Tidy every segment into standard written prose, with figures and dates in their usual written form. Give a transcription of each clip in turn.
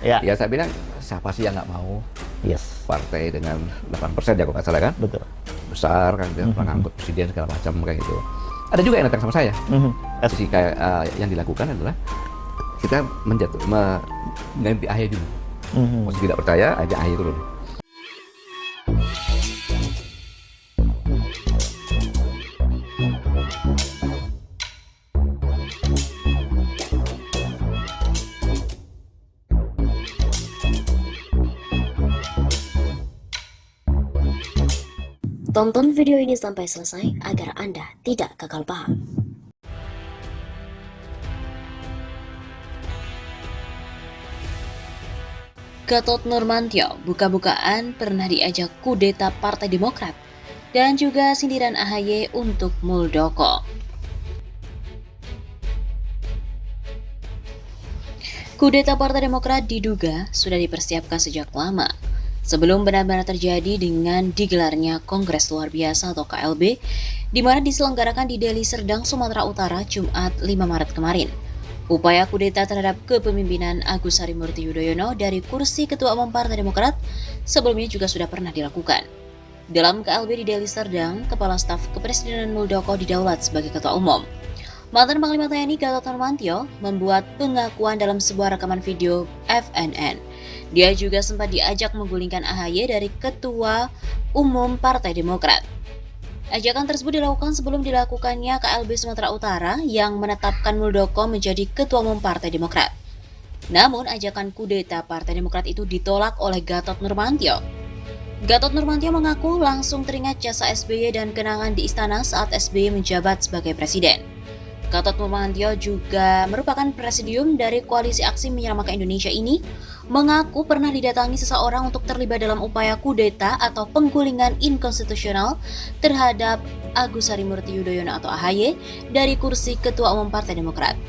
Ya. Ya saya bilang siapa sih yang nggak mau Yes. partai dengan 8% ya kalau nggak salah kan, Betul. besar kan, dia pernah angkut presiden segala macam kayak gitu. Ada juga yang datang sama saya. Jadi kayak yang dilakukan adalah kita mengganti AHY dulu. Kalau tidak percaya, ajak AHY dulu. Tonton video ini sampai selesai agar Anda tidak gagal paham. Gatot Nurmantio buka-bukaan pernah diajak kudeta Partai Demokrat dan juga sindiran AHY untuk Muldoko. Kudeta Partai Demokrat diduga sudah dipersiapkan sejak lama, sebelum benar-benar terjadi dengan digelarnya Kongres Luar Biasa atau KLB, di mana diselenggarakan di Deli Serdang, Sumatera Utara, Jumat 5 Maret kemarin. Upaya kudeta terhadap kepemimpinan Agus Harimurti Yudhoyono dari kursi Ketua Umum Partai Demokrat sebelumnya juga sudah pernah dilakukan. Dalam KLB di Deli Serdang, Kepala Staf Kepresidenan Muldoko didaulat sebagai Ketua Umum. Mantan Panglima TNI Gatot Nurmantio membuat pengakuan dalam sebuah rekaman video FNN. Dia juga sempat diajak menggulingkan AHY dari Ketua Umum Partai Demokrat. Ajakan tersebut dilakukan sebelum dilakukannya KLB Sumatera Utara yang menetapkan Muldoko menjadi Ketua Umum Partai Demokrat. Namun, ajakan kudeta Partai Demokrat itu ditolak oleh Gatot Nurmantio. Gatot Nurmantio mengaku langsung teringat jasa SBY dan kenangan di istana saat SBY menjabat sebagai presiden. Gatot Nurmantio juga merupakan presidium dari Koalisi Aksi Menyelamatkan Indonesia ini, mengaku pernah didatangi seseorang untuk terlibat dalam upaya kudeta atau penggulingan inkonstitusional terhadap Agus Harimurti Yudhoyono atau AHY dari kursi Ketua Umum Partai Demokrat.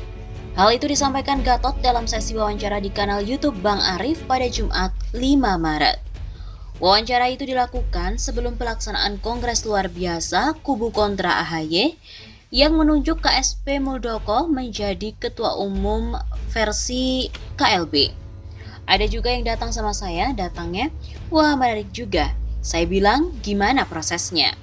Hal itu disampaikan Gatot dalam sesi wawancara di kanal YouTube Bang Arif pada Jumat 5 Maret. Wawancara itu dilakukan sebelum pelaksanaan Kongres Luar Biasa kubu kontra AHY yang menunjuk KSP Muldoko menjadi Ketua Umum versi KLB. Ada juga yang datang sama saya, datangnya, wah menarik juga. Saya bilang, gimana prosesnya?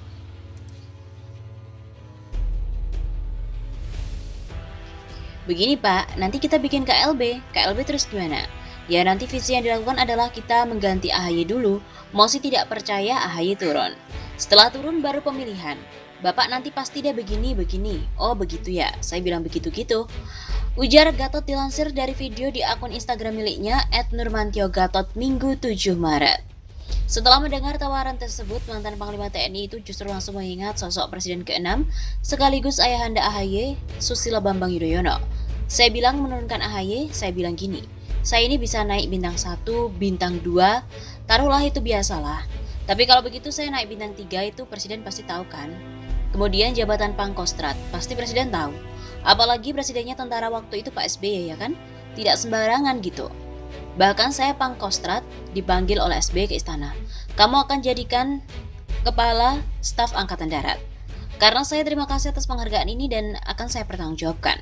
Begini Pak, nanti kita bikin KLB terus gimana? Ya nanti visi yang dilakukan adalah kita mengganti AHY dulu, mau sih tidak percaya AHY turun. Setelah turun baru pemilihan. Bapak nanti pasti dia begini. Oh begitu ya, saya bilang begitu gitu. Ujar Gatot dilansir dari video di akun Instagram miliknya @nurmantiogatot Minggu 7 Maret. Setelah mendengar tawaran tersebut, mantan Panglima TNI itu justru langsung mengingat sosok Presiden ke-6 sekaligus ayahanda AHY, Susilo Bambang Yudhoyono. Saya bilang menurunkan AHY, saya bilang gini, saya ini bisa naik bintang 1, bintang 2, taruhlah itu biasalah. Tapi kalau begitu saya naik bintang 3 itu Presiden pasti tahu kan. Kemudian jabatan Pangkostrat, pasti Presiden tahu. Apalagi presidennya tentara waktu itu Pak SBY ya kan? Tidak sembarangan gitu. Bahkan saya Pangkostrat dipanggil oleh SBY ke istana. Kamu akan jadikan Kepala Staf Angkatan Darat. Karena saya terima kasih atas penghargaan ini dan akan saya pertanggungjawabkan.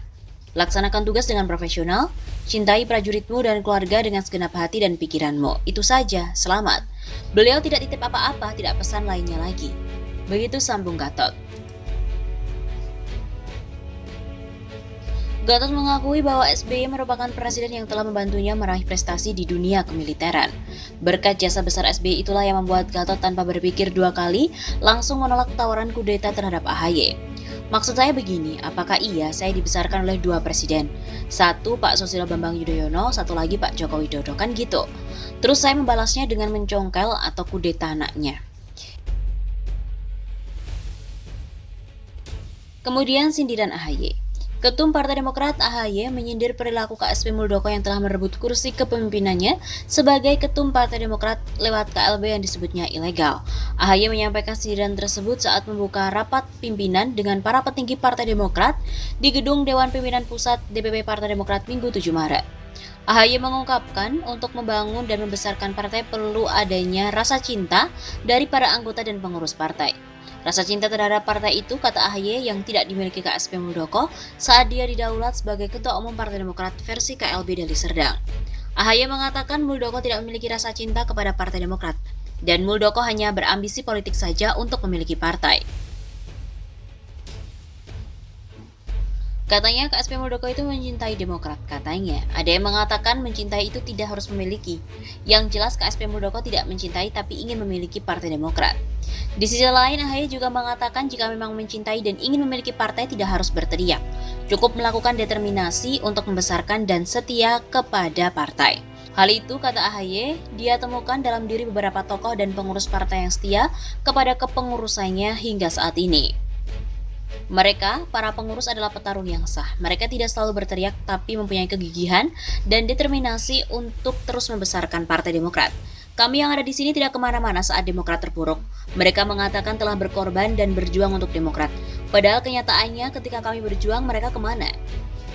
Laksanakan tugas dengan profesional, cintai prajuritmu dan keluarga dengan segenap hati dan pikiranmu. Itu saja, selamat. Beliau tidak titip apa-apa, tidak pesan lainnya lagi. Begitu sambung Gatot. Gatot mengakui bahwa SBY merupakan presiden yang telah membantunya meraih prestasi di dunia kemiliteran. Berkat jasa besar SBY itulah yang membuat Gatot tanpa berpikir dua kali langsung menolak tawaran kudeta terhadap AHY. Maksud saya begini, apakah iya saya dibesarkan oleh dua presiden? Satu Pak Susilo Bambang Yudhoyono, satu lagi Pak Joko Widodo, kan gitu. Terus saya membalasnya dengan mencongkel atau kudeta anaknya. Kemudian sindiran AHY. Ketum Partai Demokrat AHY menyindir perilaku KSP Muldoko yang telah merebut kursi kepemimpinannya sebagai Ketum Partai Demokrat lewat KLB yang disebutnya ilegal. AHY menyampaikan sindiran tersebut saat membuka rapat pimpinan dengan para petinggi Partai Demokrat di Gedung Dewan Pimpinan Pusat DPP Partai Demokrat Minggu 7 Maret. AHY mengungkapkan untuk membangun dan membesarkan partai perlu adanya rasa cinta dari para anggota dan pengurus partai. Rasa cinta terhadap partai itu, kata AHY, yang tidak dimiliki KSP Muldoko saat dia didaulat sebagai Ketua Umum Partai Demokrat versi KLB Deli Serdang. AHY mengatakan Muldoko tidak memiliki rasa cinta kepada Partai Demokrat, dan Muldoko hanya berambisi politik saja untuk memiliki partai. Katanya KSP Muldoko itu mencintai Demokrat. Katanya, ada yang mengatakan mencintai itu tidak harus memiliki. Yang jelas KSP Muldoko tidak mencintai tapi ingin memiliki Partai Demokrat. Di sisi lain, AHY juga mengatakan jika memang mencintai dan ingin memiliki partai tidak harus berteriak. Cukup melakukan determinasi untuk membesarkan dan setia kepada partai. Hal itu, kata AHY, dia temukan dalam diri beberapa tokoh dan pengurus partai yang setia kepada kepengurusannya hingga saat ini. Mereka, para pengurus adalah petarung yang sah. Mereka tidak selalu berteriak, tapi mempunyai kegigihan dan determinasi untuk terus membesarkan Partai Demokrat. Kami yang ada di sini tidak kemana-mana saat Demokrat terpuruk. Mereka mengatakan telah berkorban dan berjuang untuk Demokrat. Padahal kenyataannya ketika kami berjuang, mereka kemana?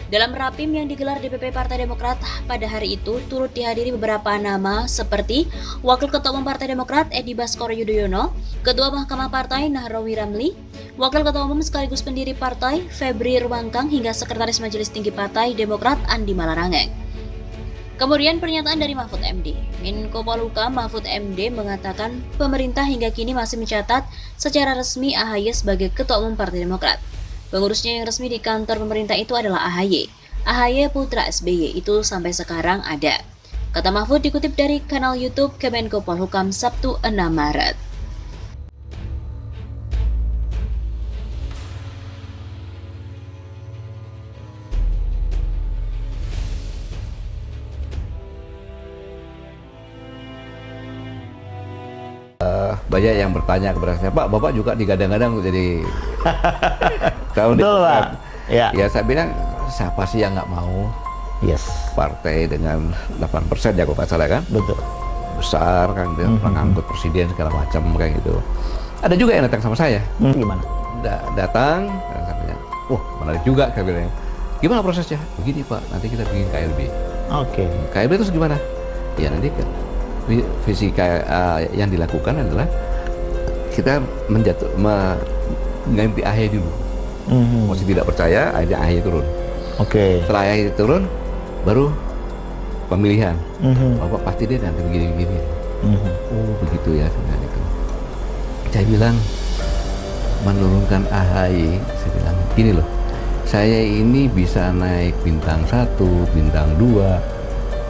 Dalam rapim yang digelar DPP Partai Demokrat pada hari itu, turut dihadiri beberapa nama seperti Wakil Ketua Umum Partai Demokrat Edi Baskoro Yudhoyono, Ketua Mahkamah Partai Nahrawi Ramli, Wakil Ketua Umum sekaligus pendiri partai Febri Ruangkang hingga Sekretaris Majelis Tinggi Partai Demokrat Andi Malarangeng. Kemudian pernyataan dari Mahfud MD. Menko Polhukam Mahfud MD mengatakan pemerintah hingga kini masih mencatat secara resmi AHY sebagai Ketua Umum Partai Demokrat. Pengurusnya yang resmi di kantor pemerintah itu adalah AHY. AHY putra SBY itu sampai sekarang ada. Kata Mahfud dikutip dari kanal YouTube Kemenko Polhukam Sabtu 6 Maret. Banyak yang bertanya kepada saya, Pak, Bapak juga digadang-gadang jadi tahun Betul, Pak. Ya. Ya, saya bilang, siapa sih yang nggak mau partai dengan 8% ya kalau nggak salah kan? Betul. Besar kan, dia pernah ngangkut presiden segala macam kayak gitu. Ada juga yang datang sama saya. Gimana? Datang, dan saya bilang, wah menarik juga, saya bilang. Gimana prosesnya? Begini Pak, nanti kita bikin KLB. Oke. KLB itu gimana? Ya nanti visi yang dilakukan adalah kita mengganti AHY dulu. Masih tidak percaya, akhirnya AHY turun. Oke. Setelah AHY turun, baru pemilihan. Bapak pasti dia nanti begini-begini. Oh begitu ya, sebenarnya itu. Saya bilang menurunkan AHY, saya bilang gini loh, saya ini bisa naik bintang 1, bintang 2.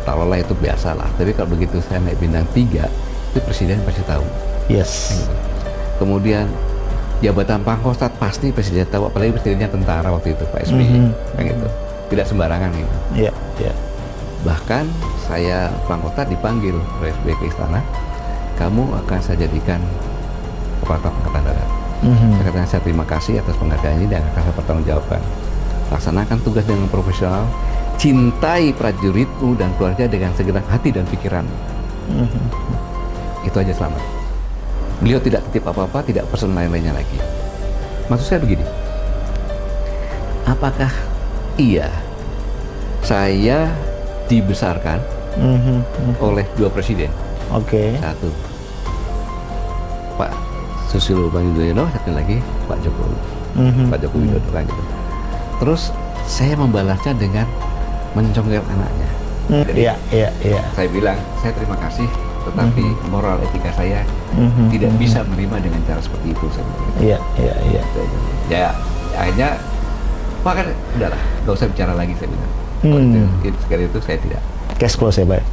Taruhlah itu biasa lah, tapi kalau begitu saya naik bintang 3, itu presiden pasti tahu. Yes. Kemudian jabatan pangkostrat pasti presiden tahu, apalagi presidennya tentara waktu itu Pak SBY, kayak gitu. Tidak sembarangan gitu. Iya, iya. Bahkan saya pangkostrat dipanggil oleh SBY ke istana, kamu akan saya jadikan kepala angkatan darat. Saya katakan saya terima kasih atas penghargaan ini dan akan saya pertanggungjawabkan. Laksanakan tugas dengan profesional. Cintai prajuritmu dan keluarga dengan segenap hati dan pikiran. Itu aja selamat. Beliau tidak titip apa-apa, tidak pesan lain-lainnya lagi. Maksud saya begini, apakah iya saya dibesarkan oleh 2 presiden? Oke. Satu, Pak Susilo Bambang Yudhoyono, satu lagi Pak Jokowi. Pak Joko Widodo kan gitu. Terus saya membalasnya dengan mencongkel anaknya. Iya. Saya bilang, saya terima kasih, tetapi moral etika saya tidak bisa menerima dengan cara seperti itu. Iya. Ya, akhirnya, Pak kan, udahlah, nggak usah bicara lagi, saya bilang. Sekali itu saya tidak. Case close ya, Pak.